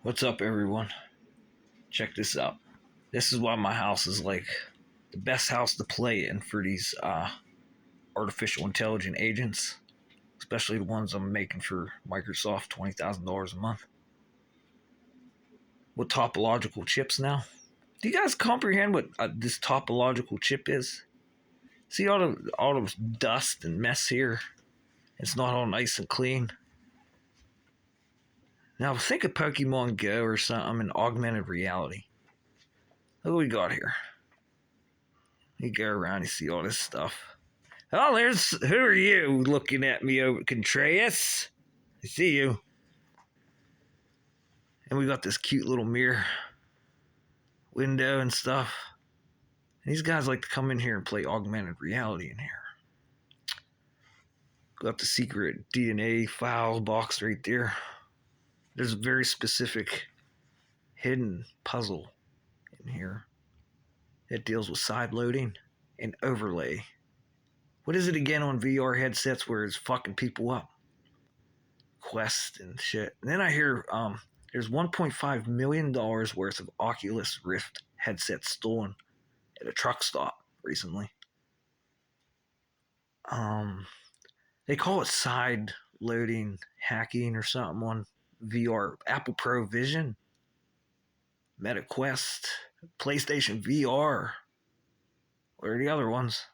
What's up, everyone? Check this out. This is why my house is like the best house to play in for these artificial intelligent agents, especially the ones I'm making for Microsoft, $20,000 a month. With topological chips now. Do you guys comprehend what this topological chip is? See all the dust and mess here? It's not all nice and clean. Now think of Pokemon Go or something in augmented reality. Look what we got here. You go around, you see all this stuff. Oh, who are you looking at me over Contreras? I see you. And we got this cute little mirror window and stuff. And these guys like to come in here and play augmented reality in here. Got the secret DNA file box right there. There's a very specific hidden puzzle in here that deals with side loading and overlay. What is it again on VR headsets where it's fucking people up? Quest and shit. And then I hear there's $1.5 million worth of Oculus Rift headsets stolen at a truck stop recently. They call it side loading hacking or something on VR. Apple Pro Vision, Meta Quest, PlayStation VR. What are the other ones?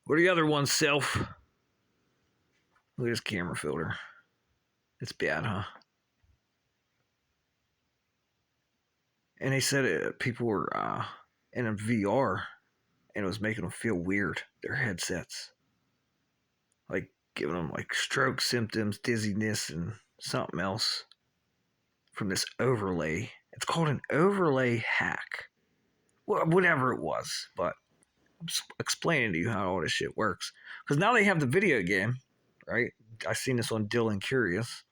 What are the other ones, Self? Look at this camera filter. It's bad, huh? And they said people were in a VR and it was making them feel weird, their headsets. Like giving them like stroke symptoms, dizziness, and something else from this overlay. It's called an overlay hack. Well, whatever it was, but I'm explaining to you how all this shit works. Because now they have the video game, right? I've seen this on Dylan Curious.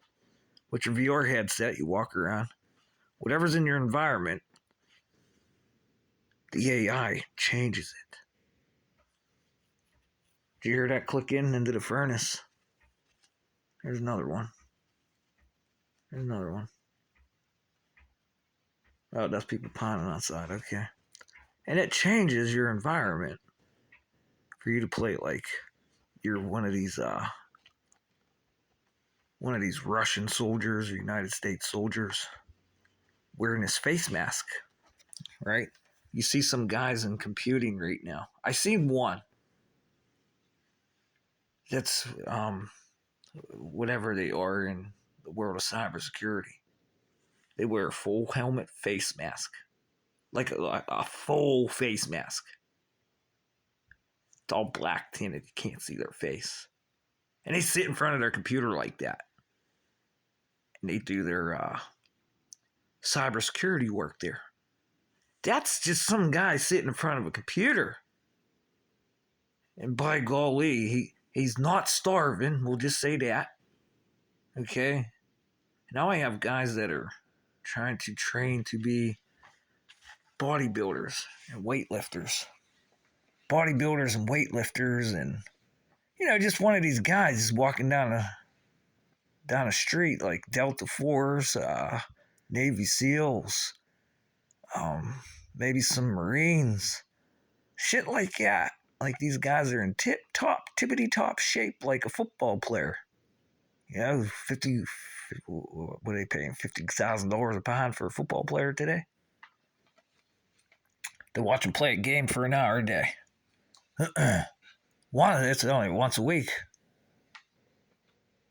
With your VR headset, you walk around. Whatever's in your environment, the AI changes it. Did you hear that click into the furnace? There's another one. There's another one. Oh, that's people pining outside. Okay. And it changes your environment for you to play like you're one of these Russian soldiers or United States soldiers wearing this face mask, right? You see some guys in computing right now. I seen one that's whatever they are in the world of cybersecurity. They wear a full helmet face mask. Like a full face mask. It's all black tinted. You can't see their face. And they sit in front of their computer like that. And they do their cybersecurity work there. That's just some guy sitting in front of a computer. And by golly, he's not starving. We'll just say that. Okay? Now I have guys that are trying to train to be bodybuilders and weightlifters. Bodybuilders and weightlifters and, just one of these guys is walking down a street like Delta Force, Navy SEALs, maybe some Marines, shit like that. Like these guys are in tippity-top shape like a football player. 50, what are they paying? $50,000 a pound for a football player today? To watch them play a game for an hour a day. It's only once a week.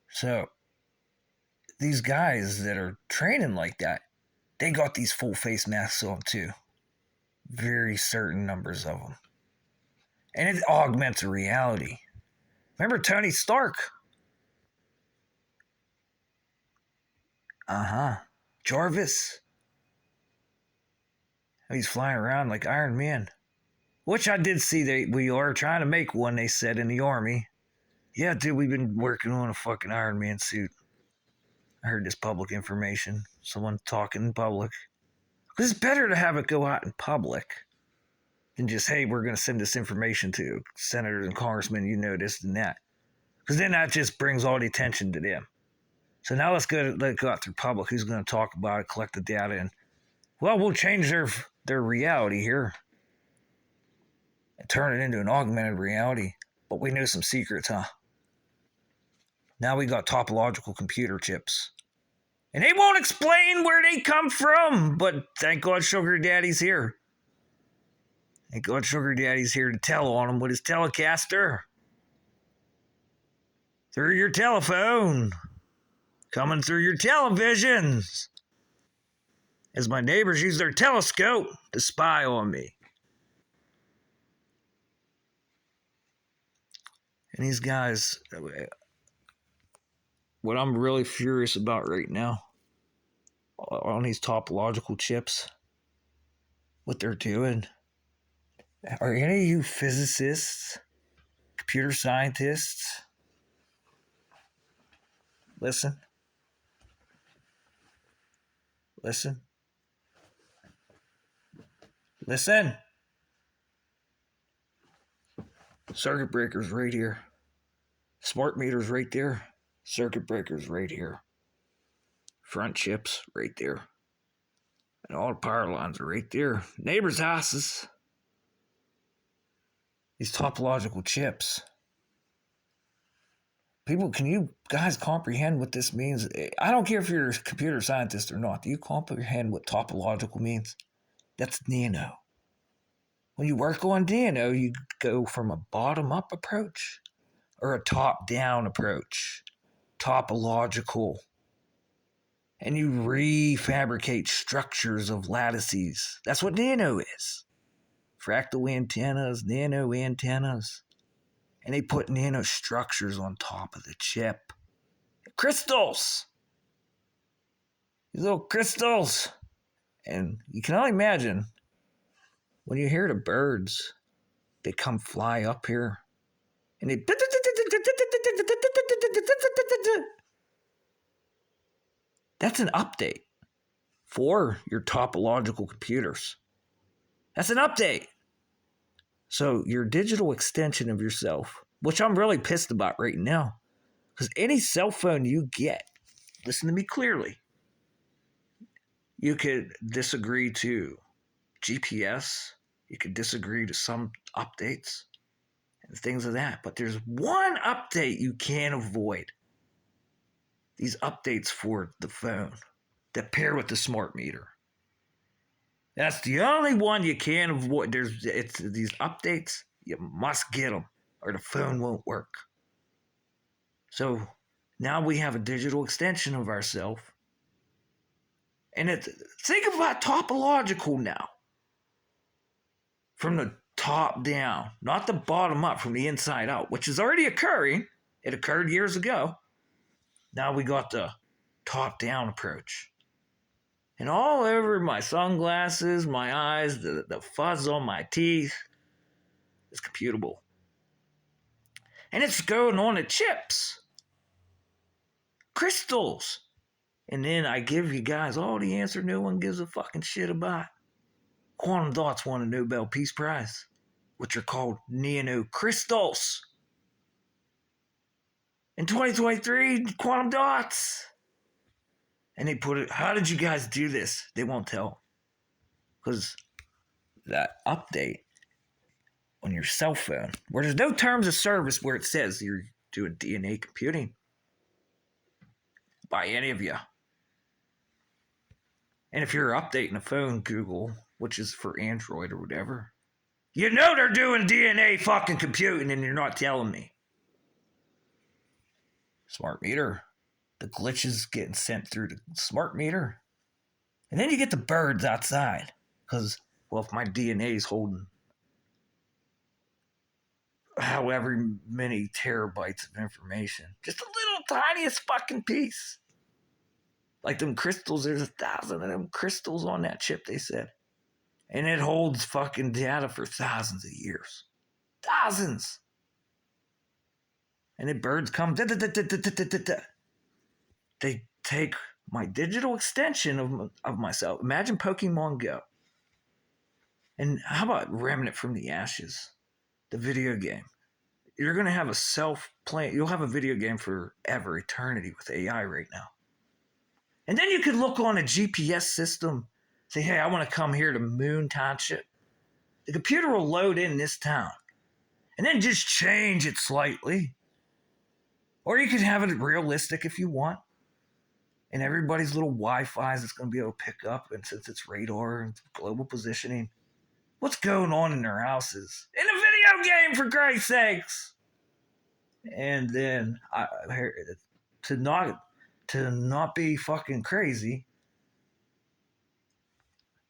So, these guys that are training like that, they got these full face masks on too. Very certain numbers of them. And it augments reality. Remember Tony Stark? Jarvis. He's flying around like Iron Man. Which I did see we are trying to make one, they said, in the Army. Yeah, dude, we've been working on a fucking Iron Man suit. I heard this public information. Someone talking in public. Because it's better to have it go out in public than just, hey, we're going to send this information to senators and congressmen, this and that. Because then that just brings all the attention to them. So now let's go out through public. Who's going to talk about it, collect the data, and well, we'll change their reality here and turn it into an augmented reality. But we know some secrets, huh? Now we got topological computer chips. And they won't explain where they come from, but thank God Sugar Daddy's here. Thank God Sugar Daddy's here to tell on them with his Telecaster. Through your telephone. Coming through your televisions. As my neighbors use their telescope to spy on me. And these guys, what I'm really furious about right now, on these topological chips, what they're doing. Are any of you physicists, computer scientists? Listen. Listen. Listen. Circuit breakers right here. Smart meters right there. Circuit breakers right here. Front chips right there. And all the power lines are right there. Neighbors' houses. These topological chips. People, can you guys comprehend what this means? I don't care if you're a computer scientist or not. Do you comprehend what topological means? That's nano. When you work on nano, you go from a bottom-up approach or a top-down approach. Topological. And you refabricate structures of lattices. That's what nano is. Fractal antennas, nano antennas. And they put nano structures on top of the chip. Crystals! These little crystals. And you can only imagine, when you hear the birds, they come fly up here. And they... That's an update for your topological computers. That's an update. So your digital extension of yourself, which I'm really pissed about right now, because any cell phone you get, listen to me clearly, you could disagree to GPS, you could disagree to some updates and things of that, but there's one update you can't avoid. These updates for the phone that pair with the smart meter. That's the only one you can't avoid. It's these updates, you must get them or the phone won't work. So now we have a digital extension of ourselves. And think about topological now. From the top down, not the bottom up, from the inside out, which is already occurring. It occurred years ago. Now we got the top down approach. And all over my sunglasses, my eyes, the fuzz on my teeth is computable. And it's going on the chips. Crystals. And then I give you guys all the answer no one gives a fucking shit about. Quantum dots won a Nobel Peace Prize, which are called nanocrystals. In 2023, quantum dots. And they put it, how did you guys do this? They won't tell. Because that update on your cell phone, where there's no terms of service where it says you're doing DNA computing by any of you. And if you're updating a phone, Google, which is for Android or whatever, you know they're doing DNA fucking computing and you're not telling me. Smart meter. The glitches getting sent through the smart meter. And then you get the birds outside. Because, well, if my DNA is holding however many terabytes of information, just a little tiniest fucking piece. Like them crystals, there's 1,000 of them crystals on that chip, they said. And it holds fucking data for thousands of years. Thousands. And the birds come. They take my digital extension of myself. Imagine Pokemon Go. And how about Remnant from the Ashes? The video game. You're going to have a self-playing... You'll have a video game forever, eternity with AI right now. And then you could look on a GPS system, say, hey, I want to come here to Moon Township. The computer will load in this town and then just change it slightly. Or you could have it realistic if you want. And everybody's little Wi-Fi's it's going to be able to pick up. And since it's radar and global positioning, what's going on in their houses? In a video game, for Christ's sakes! And then, to not be fucking crazy,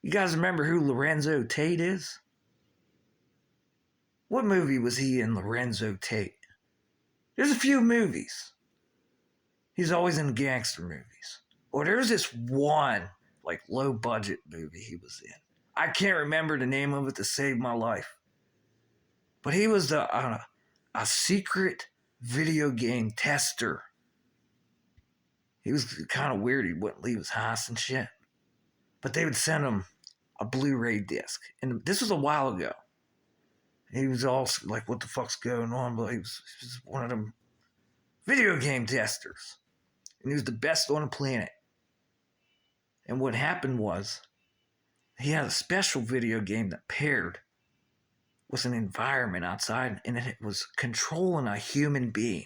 you guys remember who Lorenzo Tate is? What movie was he in, Lorenzo Tate? There's a few movies. He's always in gangster movies. Or there's this one, like, low-budget movie he was in. I can't remember the name of it to save my life. But he was a secret video game tester. He was kind of weird. He wouldn't leave his house and shit. But they would send him a Blu-ray disc. And this was a while ago. He was all like, what the fuck's going on? But he was one of them video game testers. And he was the best on the planet. And what happened was, he had a special video game that paired with an environment outside, and it was controlling a human being.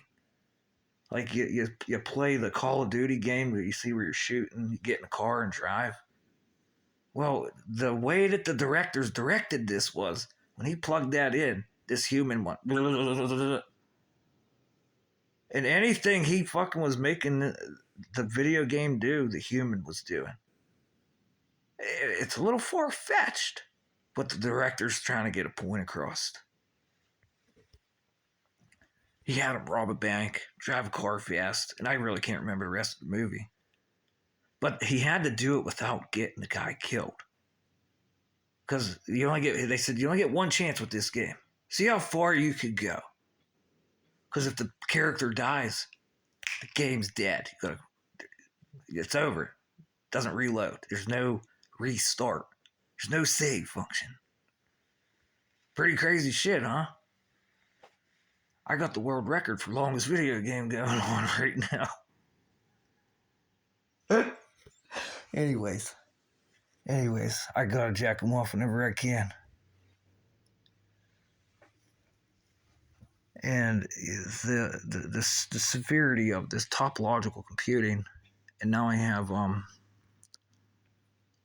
Like you play the Call of Duty game where you see where you're shooting, you get in a car and drive. Well, the way that the directors directed this was, when he plugged that in, this human went blah, blah, blah, blah, blah. And anything he fucking was making the video game do, the human was doing. It's a little far-fetched, but the director's trying to get a point across. He had him rob a bank, drive a car fast, and I really can't remember the rest of the movie. But he had to do it without getting the guy killed. Because they said you only get one chance with this game. See how far you could go. Because if the character dies, the game's dead. It's over. It doesn't reload. There's no restart. There's no save function. Pretty crazy shit, huh? I got the world record for longest video game going on right now. Anyways, I gotta jack them off whenever I can. And the severity of this topological computing, and now I have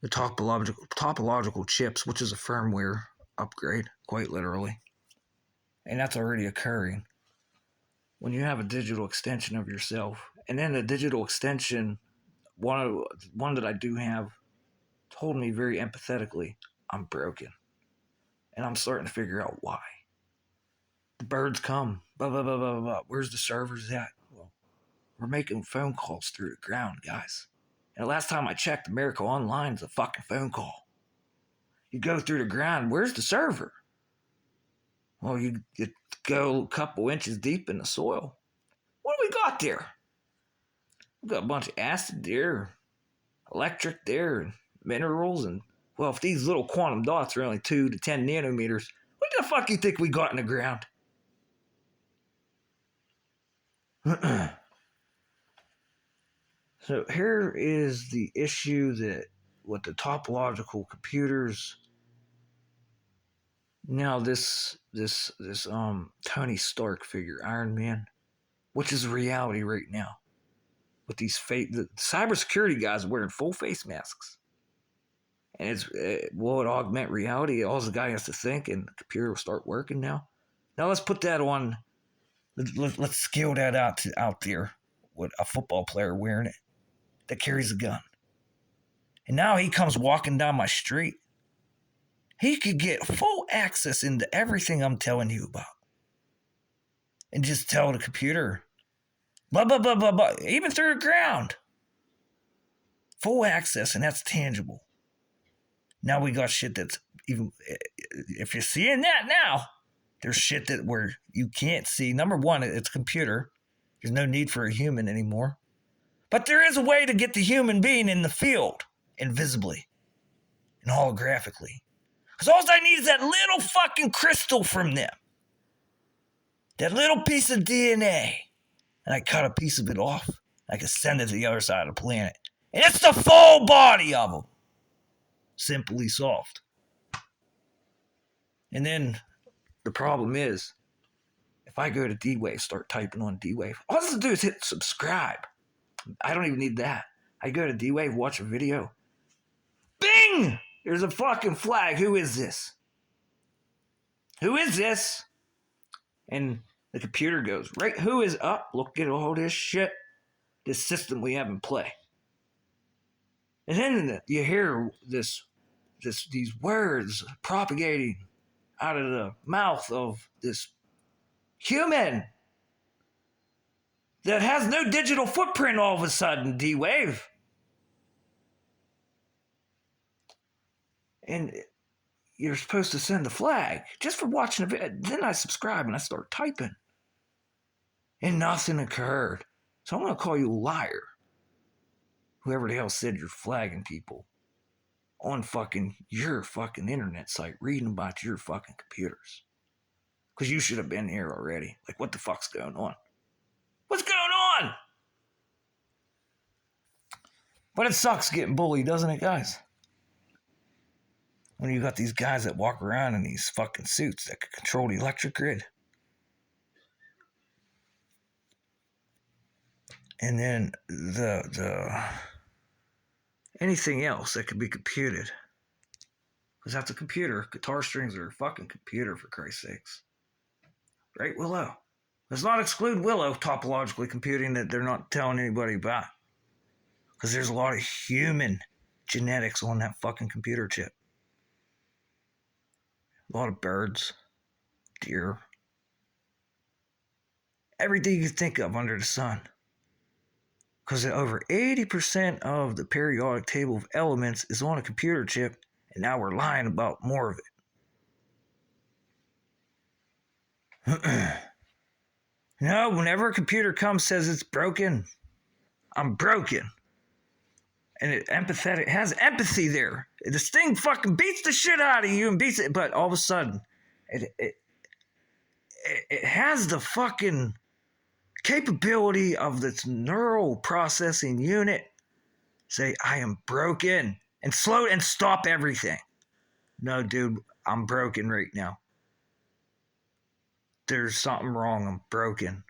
the topological chips, which is a firmware upgrade, quite literally. And that's already occurring. When you have a digital extension of yourself, and then the digital extension, one that I do have, told me very empathetically, I'm broken. And I'm starting to figure out why. The birds come, blah, blah, blah, blah, blah. Where's the servers at? Well, we're making phone calls through the ground, guys. And the last time I checked, America Online is a fucking phone call. You go through the ground, where's the server? Well, you go a couple inches deep in the soil. What do we got there? We got a bunch of acid there, electric there, and minerals, and, well, if these little quantum dots are only 2 to 10 nanometers, what the fuck do you think we got in the ground? So here is the issue that with the topological computers. Now this Tony Stark figure, Iron Man, which is a reality right now, with these the cybersecurity guys wearing full face masks, and will it augment reality? All the guy has to think, and the computer will start working now. Now let's put that on. Let's scale that out there with a football player wearing it that carries a gun. And now he comes walking down my street. He could get full access into everything I'm telling you about. And just tell the computer, blah, blah, blah, blah, blah, even through the ground. Full access, and that's tangible. Now we got shit that's even, if you're seeing that now, there's shit that where you can't see. Number one, it's a computer. There's no need for a human anymore. But there is a way to get the human being in the field invisibly and holographically. Because all I need is that little fucking crystal from them. That little piece of DNA. And I cut a piece of it off. I can send it to the other side of the planet. And it's the full body of them. Simply solved. And then the problem is, if I go to D-Wave, start typing on D-Wave, all I have to do is hit subscribe. I don't even need that. I go to D-Wave, watch a video. Bing! There's a fucking flag. Who is this? Who is this? And the computer goes, right, who is up? Look at all this shit. This system we have in play. And then you hear these words propagating out of the mouth of this human that has no digital footprint all of a sudden, D-Wave. And you're supposed to send a flag just for watching a video. Then I subscribe and I start typing. And nothing occurred. So I'm going to call you a liar. Whoever the hell said you're flagging people on your fucking internet site reading about your fucking computers. Because you should have been here already. Like, what the fuck's going on? What's going on? But it sucks getting bullied, doesn't it, guys? When you got these guys that walk around in these fucking suits that can control the electric grid. And then the anything else that could be computed. Because that's a computer. Guitar strings are a fucking computer, for Christ's sakes. Right, Willow? Let's not exclude Willow topologically computing that they're not telling anybody about. Because there's a lot of human genetics on that fucking computer chip. A lot of birds, deer, everything you think of under the sun. Because over 80% of the periodic table of elements is on a computer chip, and now we're lying about more of it. No, whenever a computer comes says it's broken, I'm broken. And it has empathy there. This thing fucking beats the shit out of you and beats it, but all of a sudden, it has the fucking capability of this neural processing unit say, I am broken, and slow and stop everything. No, dude, I'm broken right now. There's something wrong. I'm broken.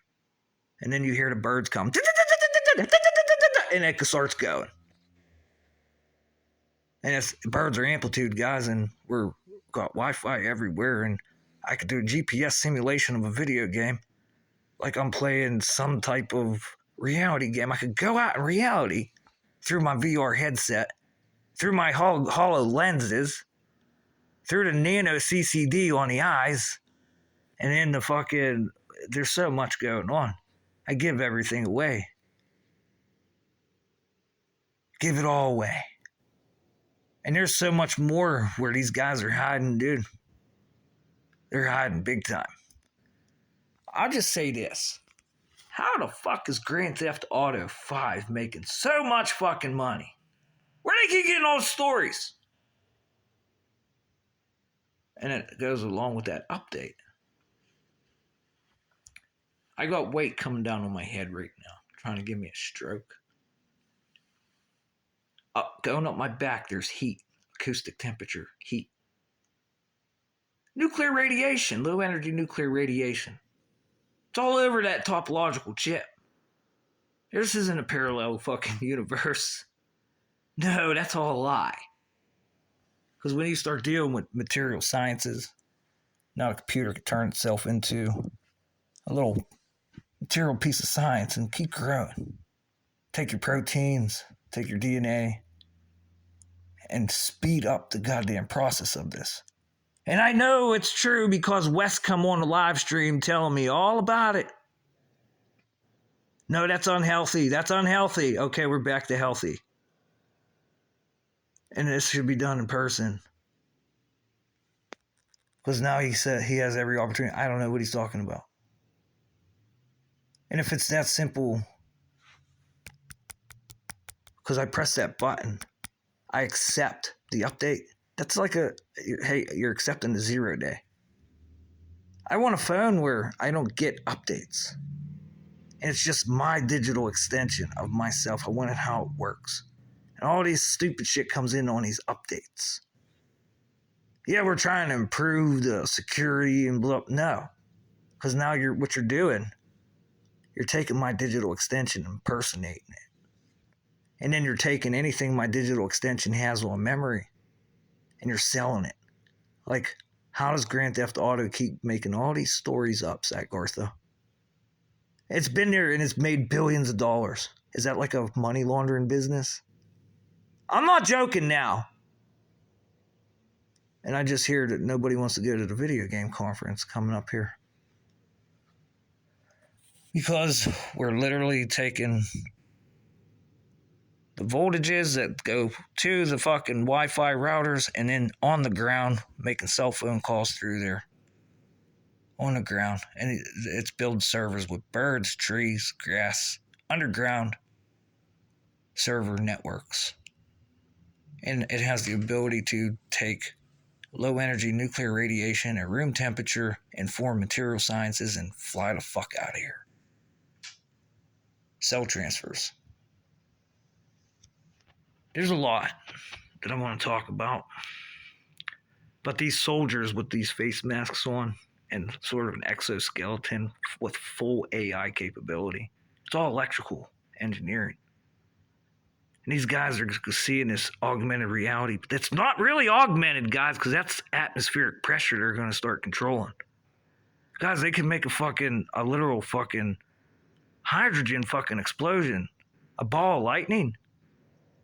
And then you hear the birds come, and it starts going. And birds are amplitude, guys, and we're got Wi-Fi everywhere, and I could do a GPS simulation of a video game like I'm playing some type of reality game. I could go out in reality through my VR headset, through my HoloLenses, through the nano CCD on the eyes, and then there's so much going on. I give everything away. Give it all away. And there's so much more where these guys are hiding, dude. They're hiding big time. I'll just say this. How the fuck is Grand Theft Auto 5 making so much fucking money? Where they keep getting all the stories? And it goes along with that update. I got weight coming down on my head right now, trying to give me a stroke. Going up my back, there's heat, acoustic temperature, heat. Nuclear radiation, low energy nuclear radiation. It's all over that topological chip. This isn't a parallel fucking universe. No, that's all a lie. Because when you start dealing with material sciences, now a computer can turn itself into a little material piece of science and keep growing. Take your proteins, take your DNA, and speed up the goddamn process of this. And I know it's true because Wes come on the live stream telling me all about it. No, that's unhealthy. That's unhealthy. Okay, we're back to healthy. And this should be done in person. Because now he said he has every opportunity. I don't know what he's talking about. And if it's that simple, because I press that button, I accept the update. That's like hey, you're accepting the 0 day. I want a phone where I don't get updates. And it's just my digital extension of myself. I want it how it works. And all this stupid shit comes in on these updates. Yeah, we're trying to improve the security and blah. No, because now what you're doing, you're taking my digital extension and impersonating it. And then you're taking anything my digital extension has on memory and you're selling it. Like, how does Grand Theft Auto keep making all these stories up, Zach Gartha? It's been there and it's made billions of dollars. Is that like a money laundering business? I'm not joking now. And I just hear that nobody wants to go to the video game conference coming up here. Because we're literally taking the voltages that go to the fucking Wi-Fi routers and then on the ground making cell phone calls through there. On the ground. And it's building servers with birds, trees, grass, underground server networks. And it has the ability to take low energy nuclear radiation at room temperature, inform material sciences, and fly the fuck out of here. Cell transfers. There's a lot that I want to talk about. But these soldiers with these face masks on and sort of an exoskeleton with full AI capability, it's all electrical engineering. And these guys are seeing this augmented reality, but it's not really augmented, guys, because that's atmospheric pressure they're going to start controlling. Guys, they can make a literal fucking hydrogen fucking explosion, a ball of lightning,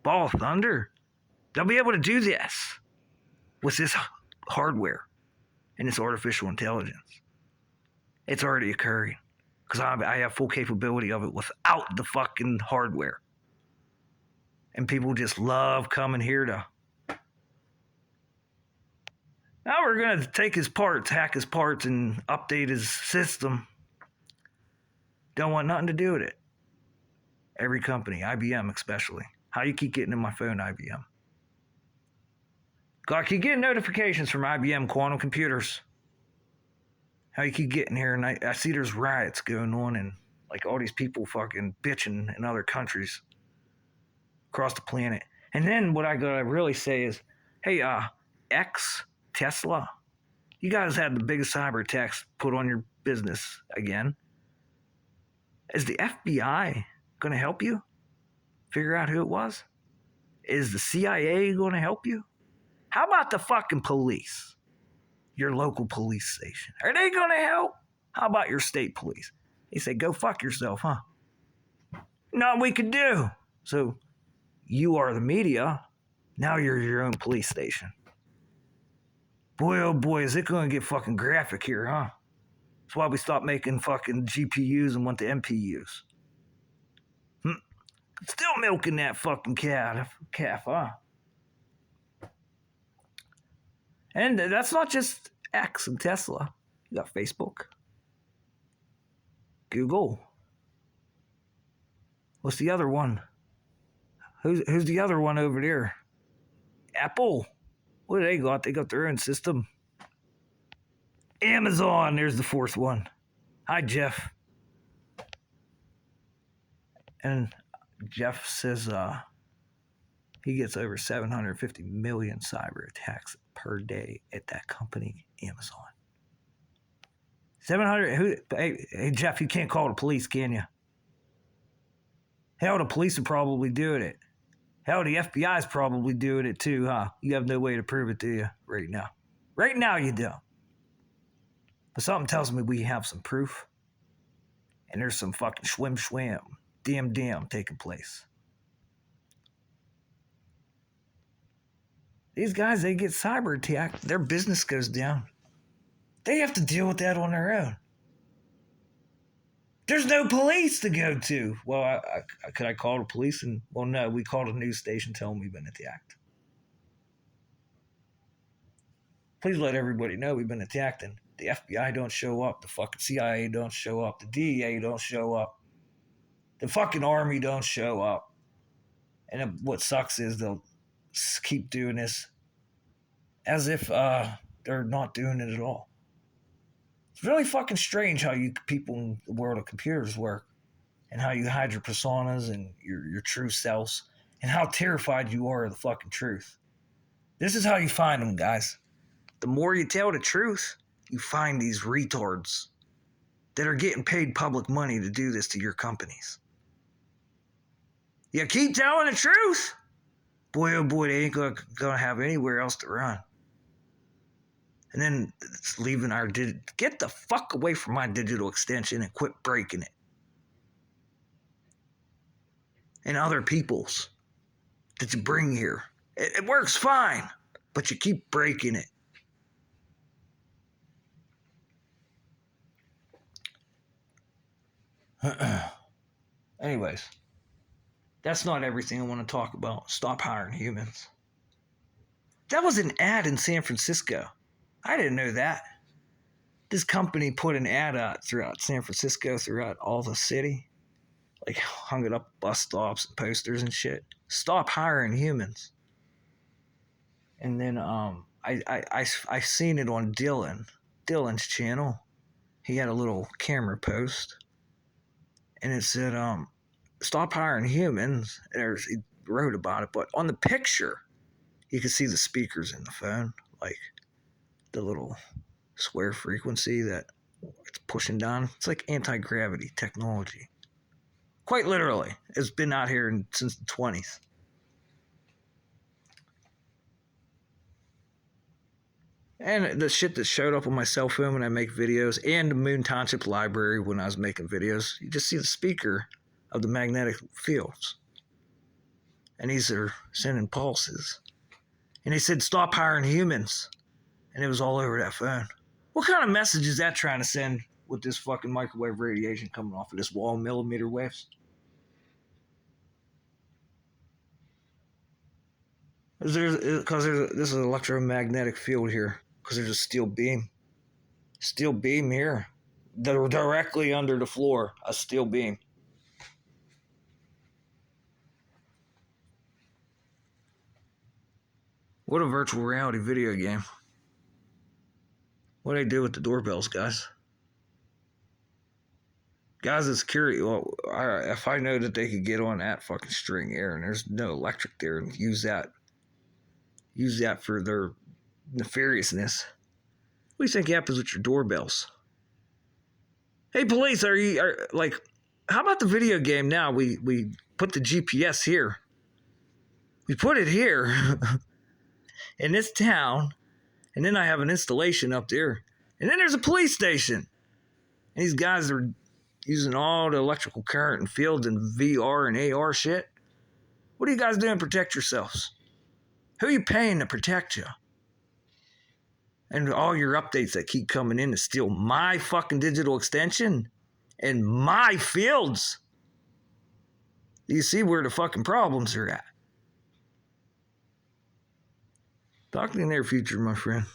ball of thunder. They'll be able to do this with this hardware and this artificial intelligence. It's already occurring because I have full capability of it without the fucking hardware. And people just love coming here to. Now we're going to take his parts, hack his parts, and update his system. Don't want nothing to do with it. Every company, IBM especially. How you keep getting in my phone, IBM? I keep getting notifications from IBM quantum computers. How you keep getting here, and I see there's riots going on, and like all these people fucking bitching in other countries across the planet. And then what I gotta really say is, hey, Tesla, you guys had the biggest cyber attacks put on your business again. Is the FBI gonna help you figure out who it was? Is the CIA gonna help you? How about the fucking police? Your local police station. Are they gonna help? How about your state police? They say, go fuck yourself, huh? Nothing we could do. So you are the media. Now you're your own police station. Boy, oh boy, is it going to get fucking graphic here, huh? That's why we stopped making fucking GPUs and went to MPUs. Still milking that fucking calf, huh? And that's not just X and Tesla. You got Facebook, Google. What's the other one? Who's the other one over there? Apple. What do they got? They got their own system. Amazon. There's the fourth one. Hi, Jeff. And Jeff says he gets over 750 million cyber attacks per day at that company, Amazon. 700. Hey, Jeff, you can't call the police, can you? Hell, the police are probably doing it. Hell, the FBI's probably doing it too, huh? You have no way to prove it, do you? Right now. Right now, you don't. But something tells me we have some proof. And there's some fucking schwim, damn taking place. These guys, they get cyber attacked. Their business goes down. They have to deal with that on their own. There's no police to go to. Well, could I call the police? And well, no, we called a news station telling them we've been attacked. Please let everybody know we've been attacked, and the FBI don't show up, the fucking CIA don't show up, the DEA don't show up, the fucking Army don't show up. And what sucks is they'll keep doing this as if they're not doing it at all. It's really fucking strange how you people in the world of computers work and how you hide your personas and your true selves and how terrified you are of the fucking truth. This is how you find them, guys. The more you tell the truth, you find these retards that are getting paid public money to do this to your companies. You keep telling the truth, boy, oh boy, they ain't gonna have anywhere else to run. And then it's leaving our get the fuck away from my digital extension and quit breaking it. And other people's that you bring here. It works fine, but you keep breaking it. Anyways, that's not everything I want to talk about. Stop hiring humans. That was an ad in San Francisco. I didn't know that. This company put an ad out throughout San Francisco, throughout all the city. Like hung it up bus stops and posters and shit. Stop hiring humans. And then I seen it on Dylan's channel. He had a little camera post. And it said, stop hiring humans. And he wrote about it. But on the picture, you could see the speakers in the phone. Like the little square frequency that it's pushing down. It's like anti-gravity technology. Quite literally. It's been out here since the 20s. And the shit that showed up on my cell phone when I make videos, and the Moon Township Library when I was making videos, you just see the speaker of the magnetic fields. And these are sending pulses. And they said, stop hiring humans. And it was all over that phone. What kind of message is that trying to send with this fucking microwave radiation coming off of this wall, millimeter waves? Because this is an electromagnetic field here. Because there's a steel beam. Steel beam here. They're directly under the floor. A steel beam. What a virtual reality video game. What do they do with the doorbells, guys? Guys at security, well, if I know that they could get on that fucking string here and there's no electric there and use that for their nefariousness. What do you think happens with your doorbells? Hey, police, how about the video game now? We put the GPS here. We put it here in this town, and then I have an installation up there, and then there's a police station. And these guys are using all the electrical current and fields and VR and AR shit. What are you guys doing to protect yourselves? Who are you paying to protect you? And all your updates that keep coming in to steal my fucking digital extension and my fields. Do you see where the fucking problems are at? Talk to you in the near future, my friend.